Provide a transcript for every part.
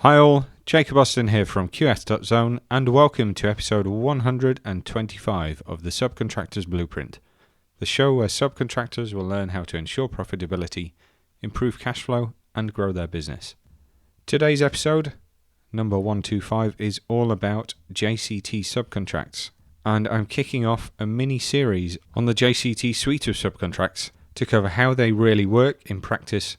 Hi all, Jacob Austin here from QS.Zone and welcome to episode 125 of the Subcontractors Blueprint, the show where subcontractors will learn how to ensure profitability, improve cash flow and grow their business. Today's episode, number 125, is all about JCT Subcontracts, and I'm kicking off a mini-series on the JCT suite of subcontracts to cover how they really work in practice,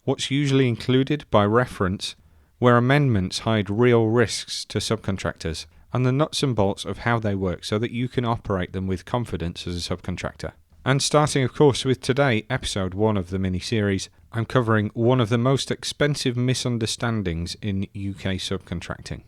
what's usually included by reference, where amendments hide real risks to subcontractors, and the nuts and bolts of how they work so that you can operate them with confidence as a subcontractor. And starting of course with today, episode 1 of the mini-series, I'm covering one of the most expensive misunderstandings in UK subcontracting.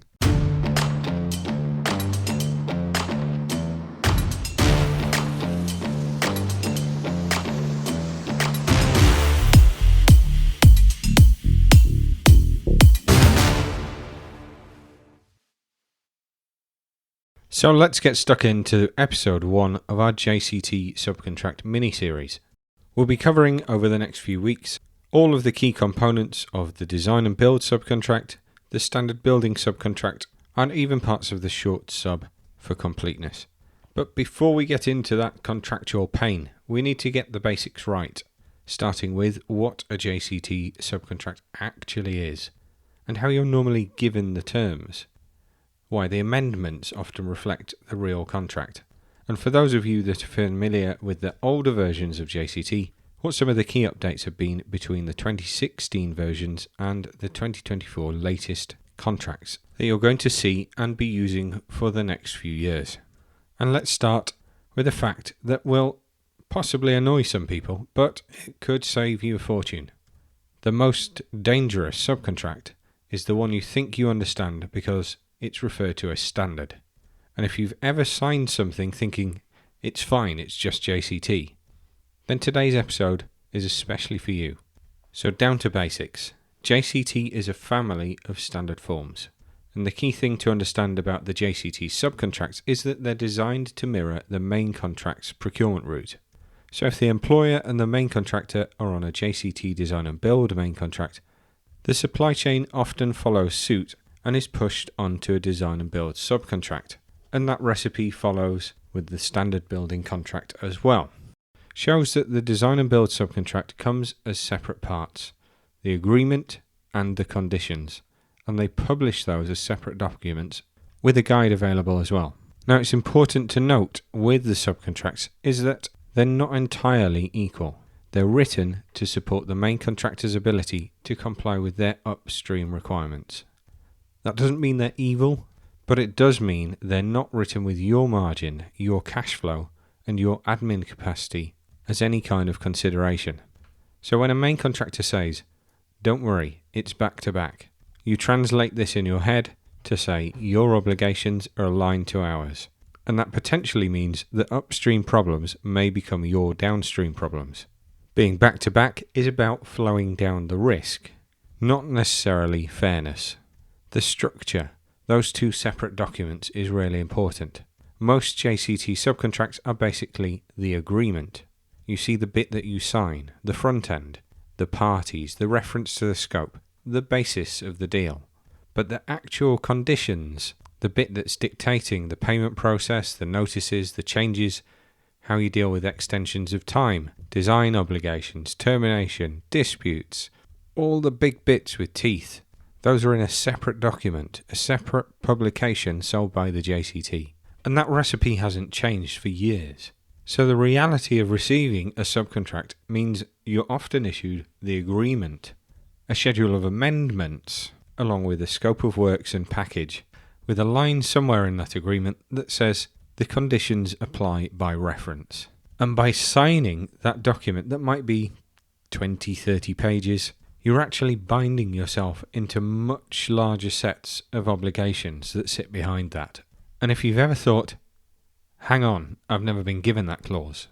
So let's get stuck into episode 1 of our JCT Subcontract mini-series. We'll be covering over the next few weeks all of the key components of the design and build subcontract, the standard building subcontract, and even parts of the short sub for completeness. But before we get into that contractual pain, we need to get the basics right, starting with what a JCT subcontract actually is, and how you're normally given the terms. Why the amendments often reflect the real contract. And for those of you that are familiar with the older versions of JCT, what some of the key updates have been between the 2016 versions and the 2024 latest contracts that you're going to see and be using for the next few years. And let's start with a fact that will possibly annoy some people, but it could save you a fortune. The most dangerous subcontract is the one you think you understand because it's referred to as standard. And if you've ever signed something thinking it's fine, it's just JCT, then today's episode is especially for you. So down to basics. JCT is a family of standard forms. And the key thing to understand about the JCT subcontracts is that they're designed to mirror the main contract's procurement route. So if the employer and the main contractor are on a JCT design and build main contract, the supply chain often follows suit and is pushed onto a design and build subcontract. And that recipe follows with the standard building contract as well. Shows that the design and build subcontract comes as separate parts, the agreement and the conditions, and they publish those as separate documents with a guide available as well. Now it's important to note with the subcontracts is that they're not entirely equal. They're written to support the main contractor's ability to comply with their upstream requirements. That doesn't mean they're evil, but it does mean they're not written with your margin, your cash flow, and your admin capacity as any kind of consideration. So when a main contractor says, "Don't worry, it's back to back," you translate this in your head to say your obligations are aligned to ours. And that potentially means that upstream problems may become your downstream problems. Being back to back is about flowing down the risk, not necessarily fairness. The structure, those two separate documents, is really important. Most JCT subcontracts are basically the agreement. You see the bit that you sign, the front end, the parties, the reference to the scope, the basis of the deal. But the actual conditions, the bit that's dictating the payment process, the notices, the changes, how you deal with extensions of time, design obligations, termination, disputes, all the big bits with teeth, those are in a separate document, a separate publication sold by the JCT. And that recipe hasn't changed for years. So the reality of receiving a subcontract means you're often issued the agreement, a schedule of amendments, along with a scope of works and package, with a line somewhere in that agreement that says the conditions apply by reference. And by signing that document that might be 20, 30 pages, you're actually binding yourself into much larger sets of obligations that sit behind that. And if you've ever thought, hang on, I've never been given that clause,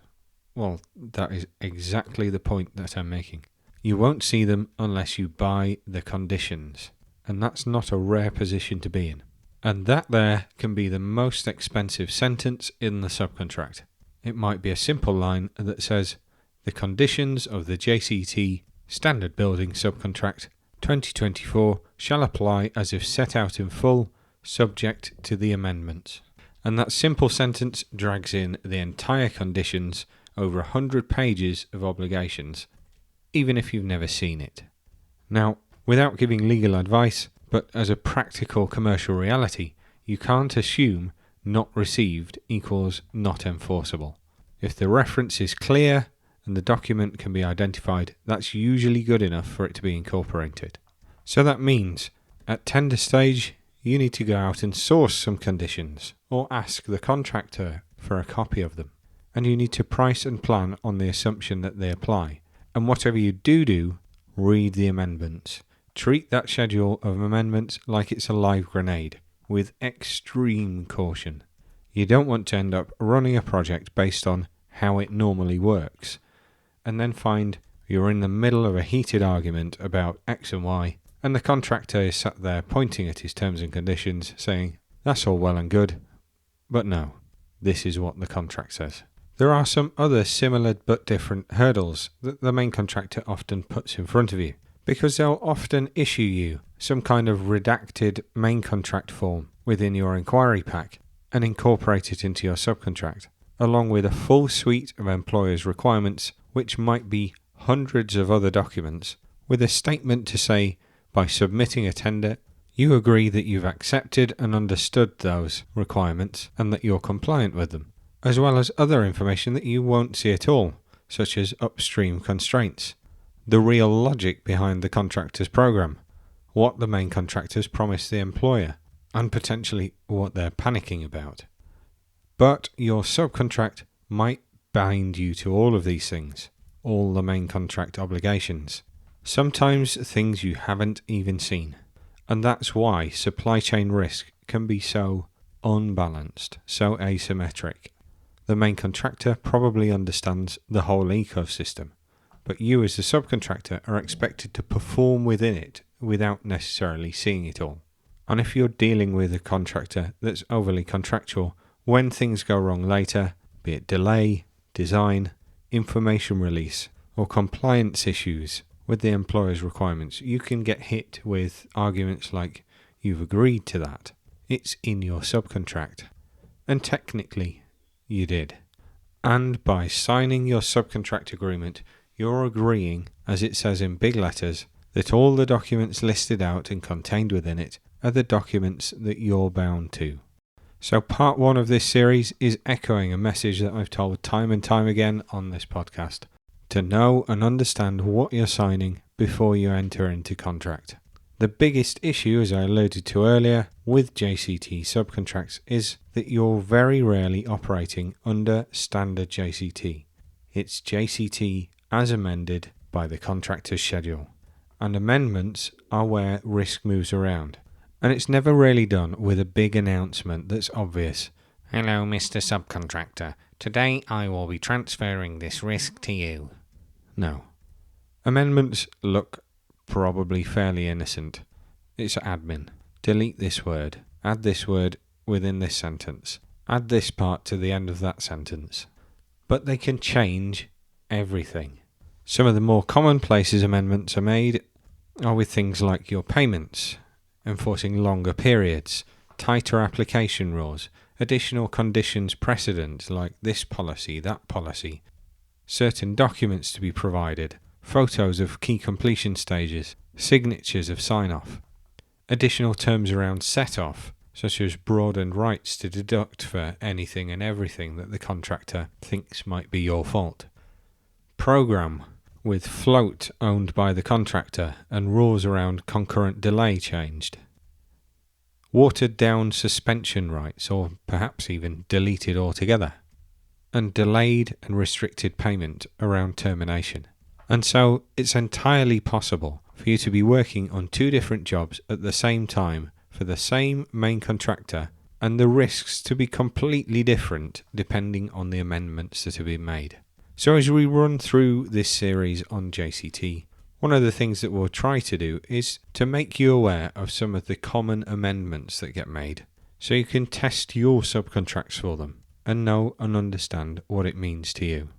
well, that is exactly the point that I'm making. You won't see them unless you buy the conditions. And that's not a rare position to be in. And that there can be the most expensive sentence in the subcontract. It might be a simple line that says, the conditions of the JCT standard building subcontract 2024 shall apply as if set out in full, subject to the amendments. And that simple sentence drags in the entire conditions over 100 pages of obligations, even if you've never seen it. Now, without giving legal advice, but as a practical commercial reality, you can't assume not received equals not enforceable. If the reference is clear and the document can be identified, that's usually good enough for it to be incorporated. So that means, at tender stage, you need to go out and source some conditions, or ask the contractor for a copy of them. And you need to price and plan on the assumption that they apply. And whatever you do, read the amendments. Treat that schedule of amendments like it's a live grenade, with extreme caution. You don't want to end up running a project based on how it normally works, and then find you're in the middle of a heated argument about X and Y, and the contractor is sat there pointing at his terms and conditions, saying, that's all well and good, but no, this is what the contract says. There are some other similar but different hurdles that the main contractor often puts in front of you, because they'll often issue you some kind of redacted main contract form within your inquiry pack and incorporate it into your subcontract, along with a full suite of employer's requirements, which might be hundreds of other documents, with a statement to say, by submitting a tender, you agree that you've accepted and understood those requirements and that you're compliant with them, as well as other information that you won't see at all, such as upstream constraints, the real logic behind the contractor's program, what the main contractors promised the employer, and potentially what they're panicking about. But your subcontract might bind you to all of these things, all the main contract obligations, sometimes things you haven't even seen. And that's why supply chain risk can be so unbalanced, so asymmetric. The main contractor probably understands the whole ecosystem, but you as the subcontractor are expected to perform within it without necessarily seeing it all. And if you're dealing with a contractor that's overly contractual, when things go wrong later, be it delay, design, information release, or compliance issues with the employer's requirements, you can get hit with arguments like, you've agreed to that, it's in your subcontract. And technically, you did. And by signing your subcontract agreement, you're agreeing, as it says in big letters, that all the documents listed out and contained within it are the documents that you're bound to. So part 1 of this series is echoing a message that I've told time and time again on this podcast, to know and understand what you're signing before you enter into contract. The biggest issue, as I alluded to earlier, with JCT Subcontracts is that you're very rarely operating under standard JCT. It's JCT as amended by the contractor's schedule. And amendments are where risk moves around. And it's never really done with a big announcement that's obvious. Hello, Mr. Subcontractor. Today I will be transferring this risk to you. No. Amendments look probably fairly innocent. It's admin. Delete this word. Add this word within this sentence. Add this part to the end of that sentence. But they can change everything. Some of the more common places amendments are made are with things like your payments, enforcing longer periods, tighter application rules, additional conditions precedent like this policy, that policy, certain documents to be provided, photos of key completion stages, signatures of sign-off, additional terms around set-off, such as broadened rights to deduct for anything and everything that the contractor thinks might be your fault. Program, with float owned by the contractor and rules around concurrent delay changed. Watered down suspension rights, or perhaps even deleted altogether. And delayed and restricted payment around termination. And so it's entirely possible for you to be working on 2 different jobs at the same time for the same main contractor, and the risks to be completely different depending on the amendments that have been made. So as we run through this series on JCT, one of the things that we'll try to do is to make you aware of some of the common amendments that get made, so you can test your subcontracts for them and know and understand what it means to you.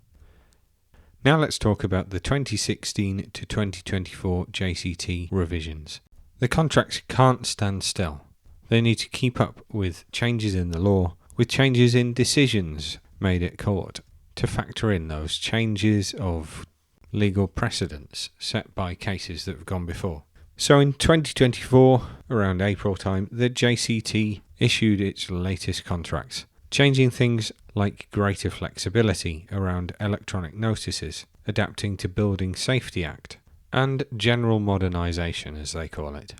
Now let's talk about the 2016 to 2024 JCT revisions. The contracts can't stand still. They need to keep up with changes in the law, with changes in decisions made at court, to factor in those changes of legal precedents set by cases that have gone before. So in 2024, around April time, the JCT issued its latest contracts, changing things like greater flexibility around electronic notices, adapting to Building Safety Act, and general modernisation, as they call it.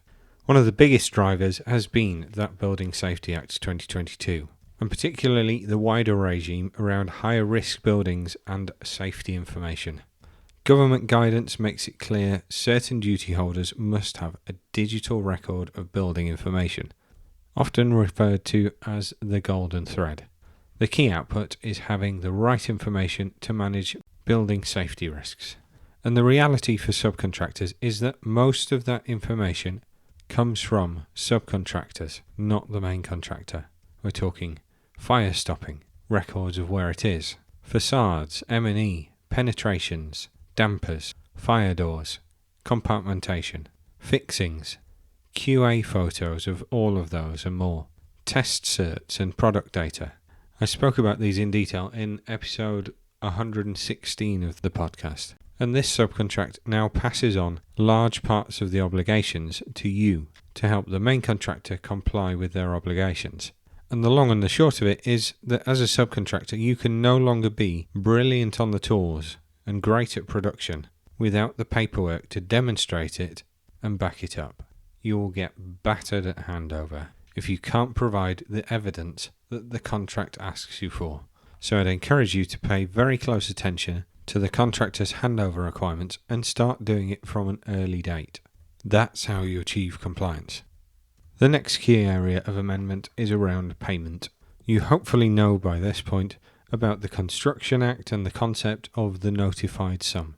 One of the biggest drivers has been that Building Safety Act 2022, and particularly the wider regime around higher risk buildings and safety information. Government guidance makes it clear certain duty holders must have a digital record of building information, often referred to as the golden thread. The key output is having the right information to manage building safety risks. And the reality for subcontractors is that most of that information comes from subcontractors, not the main contractor. We're talking fire stopping, records of where it is, facades, M&E, penetrations, dampers, fire doors, compartmentation, fixings, QA photos of all of those and more, test certs and product data. I spoke about these in detail in episode 116 of the podcast. And this subcontract now passes on large parts of the obligations to you to help the main contractor comply with their obligations. And the long and the short of it is that as a subcontractor, you can no longer be brilliant on the tools and great at production without the paperwork to demonstrate it and back it up. You will get battered at handover if you can't provide the evidence that the contract asks you for. So I'd encourage you to pay very close attention to the contractor's handover requirements and start doing it from an early date. That's how you achieve compliance. The next key area of amendment is around payment. You hopefully know by this point about the Construction Act and the concept of the notified sum,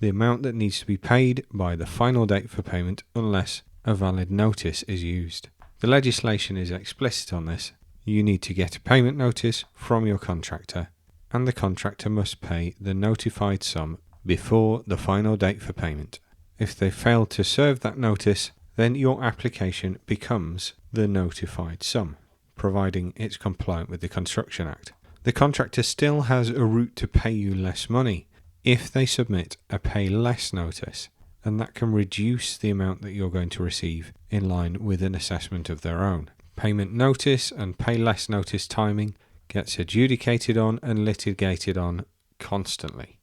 the amount that needs to be paid by the final date for payment unless a valid notice is used. The legislation is explicit on this. You need to get a payment notice from your contractor, and the contractor must pay the notified sum before the final date for payment. If they fail to serve that notice, then your application becomes the notified sum, providing it's compliant with the Construction Act. The contractor still has a route to pay you less money if they submit a pay less notice, and that can reduce the amount that you're going to receive in line with an assessment of their own. Payment notice and pay less notice timing gets adjudicated on and litigated on constantly.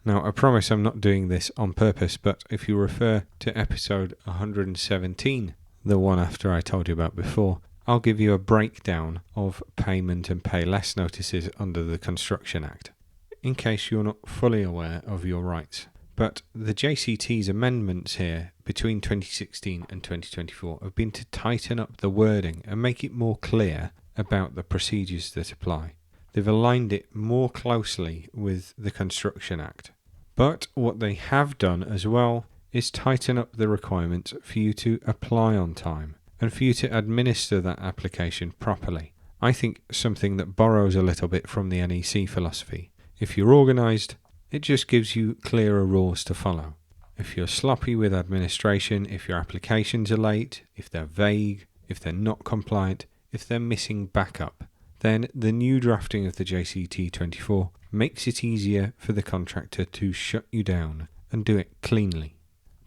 Now, I promise I'm not doing this on purpose, but if you refer to episode 117, the one after I told you about before, I'll give you a breakdown of payment and pay less notices under the Construction Act, in case you're not fully aware of your rights. But the JCT's amendments here between 2016 and 2024 have been to tighten up the wording and make it more clear about the procedures that apply. They've aligned it more closely with the Construction Act. But what they have done as well is tighten up the requirements for you to apply on time and for you to administer that application properly. I think something that borrows a little bit from the NEC philosophy. If you're organised, it just gives you clearer rules to follow. If you're sloppy with administration, if your applications are late, if they're vague, if they're not compliant, if they're missing backup, then the new drafting of the JCT 24 makes it easier for the contractor to shut you down and do it cleanly.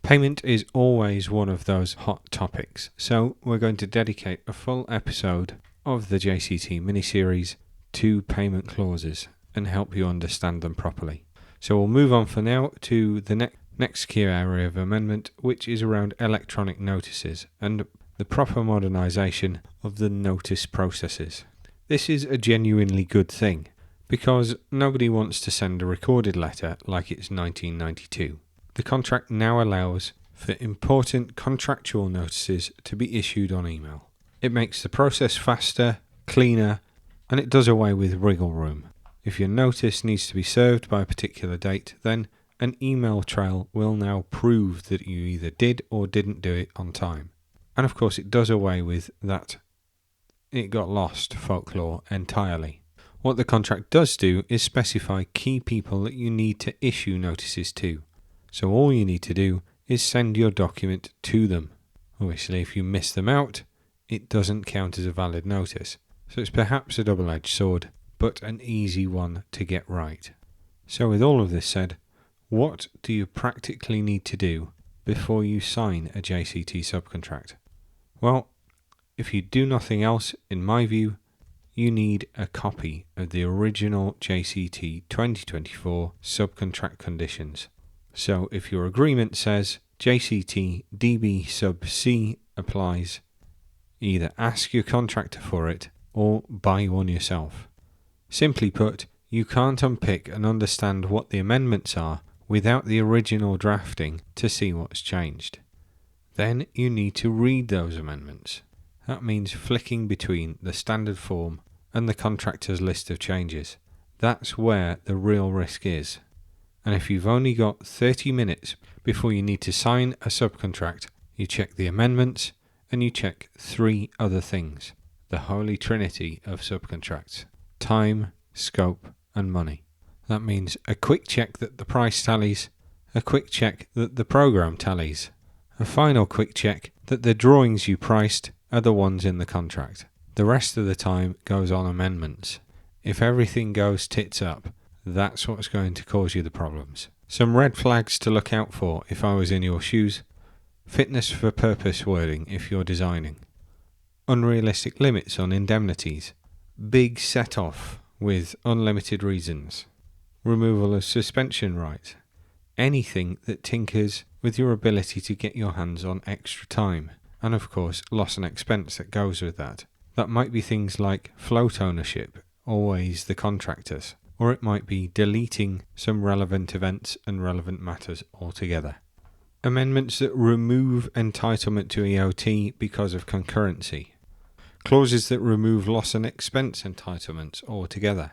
Payment is always one of those hot topics, so we're going to dedicate a full episode of the JCT mini-series to payment clauses and help you understand them properly. So we'll move on for now to the next key area of amendment, which is around electronic notices and the proper modernisation of the notice processes. This is a genuinely good thing, because nobody wants to send a recorded letter like it's 1992. The contract now allows for important contractual notices to be issued on email. It makes the process faster, cleaner, and it does away with wriggle room. If your notice needs to be served by a particular date, then an email trail will now prove that you either did or didn't do it on time. And of course it does away with that it got lost folklore entirely. What the contract does do is specify key people that you need to issue notices to. So all you need to do is send your document to them. Obviously, if you miss them out, it doesn't count as a valid notice. So it's perhaps a double-edged sword, but an easy one to get right. So with all of this said, what do you practically need to do before you sign a JCT subcontract? Well, if you do nothing else, in my view, you need a copy of the original JCT 2024 subcontract conditions. So if your agreement says JCT DB sub C applies, either ask your contractor for it or buy one yourself. Simply put, you can't unpick and understand what the amendments are without the original drafting to see what's changed. Then you need to read those amendments. That means flicking between the standard form and the contractor's list of changes. That's where the real risk is. And if you've only got 30 minutes before you need to sign a subcontract, you check the amendments and you check 3 other things. The holy trinity of subcontracts: time, scope, and money. That means a quick check that the price tallies, a quick check that the program tallies, a final quick check that the drawings you priced are the ones in the contract. The rest of the time goes on amendments. If everything goes tits up, that's what's going to cause you the problems. Some red flags to look out for if I was in your shoes: fitness for purpose wording if you're designing, unrealistic limits on indemnities, big set-off with unlimited reasons, removal of suspension rights, anything that tinkers with your ability to get your hands on extra time, and of course loss and expense that goes with that. That might be things like float ownership, always the contractors, or it might be deleting some relevant events and relevant matters altogether. Amendments that remove entitlement to EOT because of concurrency. Clauses that remove loss and expense entitlements altogether.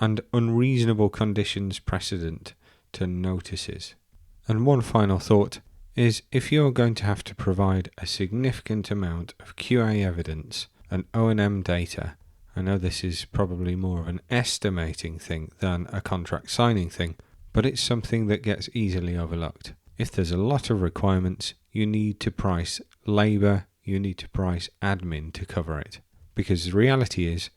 And unreasonable conditions precedent to notices. And one final thought is, if you're going to have to provide a significant amount of QA evidence and O&M data, I know this is probably more of an estimating thing than a contract signing thing, but it's something that gets easily overlooked. If there's a lot of requirements, you need to price labour, you need to price admin to cover it. Because the reality is,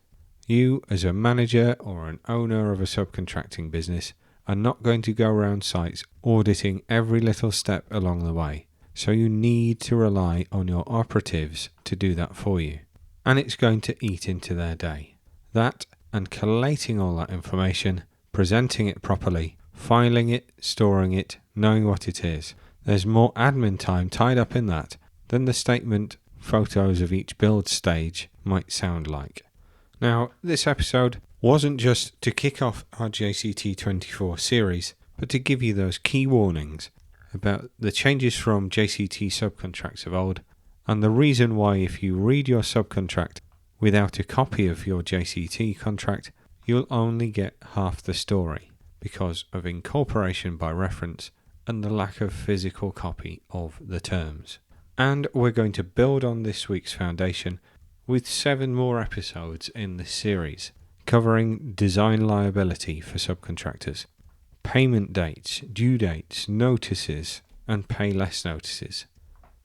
you as a manager or an owner of a subcontracting business are not going to go around sites auditing every little step along the way. So you need to rely on your operatives to do that for you. And it's going to eat into their day. That and collating all that information, presenting it properly, filing it, storing it, knowing what it is. There's more admin time tied up in that than the statement photos of each build stage might sound like. Now, this episode wasn't just to kick off our JCT 24 series, but to give you those key warnings about the changes from JCT subcontracts of old, and the reason why if you read your subcontract without a copy of your JCT contract, you'll only get half the story because of incorporation by reference and the lack of physical copy of the terms. And we're going to build on this week's foundation with 7 more episodes in this series, covering design liability for subcontractors, payment dates, due dates, notices, and pay less notices,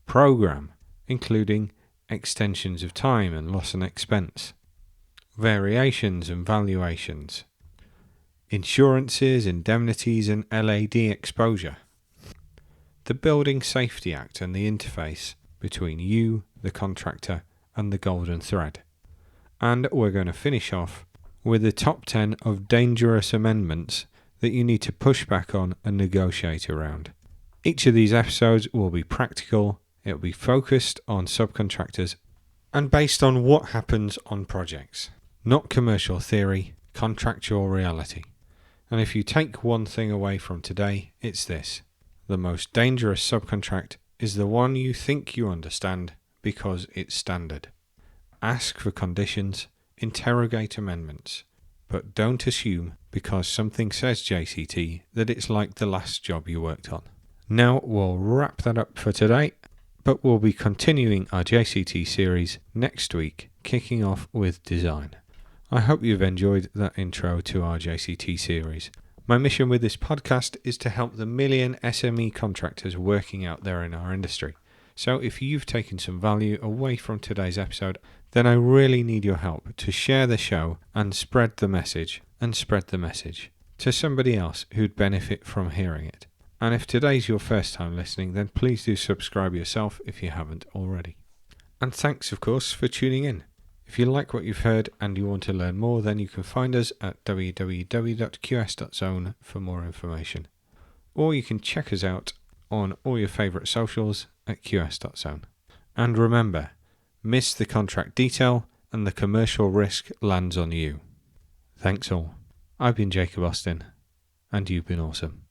program, including extensions of time and loss and expense, variations and valuations, insurances, indemnities, and LAD exposure, the Building Safety Act and the interface between you, the contractor, and the golden thread. And we're going to finish off with the top 10 of dangerous amendments that you need to push back on and negotiate around. Each of these episodes will be practical, it will be focused on subcontractors, and based on what happens on projects. Not commercial theory, contractual reality. And if you take one thing away from today, it's this: the most dangerous subcontract is the one you think you understand because it's standard. Ask for conditions, interrogate amendments, but don't assume because something says JCT that it's like the last job you worked on. Now we'll wrap that up for today, but we'll be continuing our JCT series next week, kicking off with design. I hope you've enjoyed that intro to our JCT series. My mission with this podcast is to help the million SME contractors working out there in our industry. So if you've taken some value away from today's episode, then I really need your help to share the show and spread the message to somebody else who'd benefit from hearing it. And if today's your first time listening, then please do subscribe yourself if you haven't already. And thanks, of course, for tuning in. If you like what you've heard and you want to learn more, then you can find us at www.qs.zone for more information. Or you can check us out on all your favourite socials at qs.zone. And remember, miss the contract detail and the commercial risk lands on you. Thanks all. I've been Jacob Austin, and you've been awesome.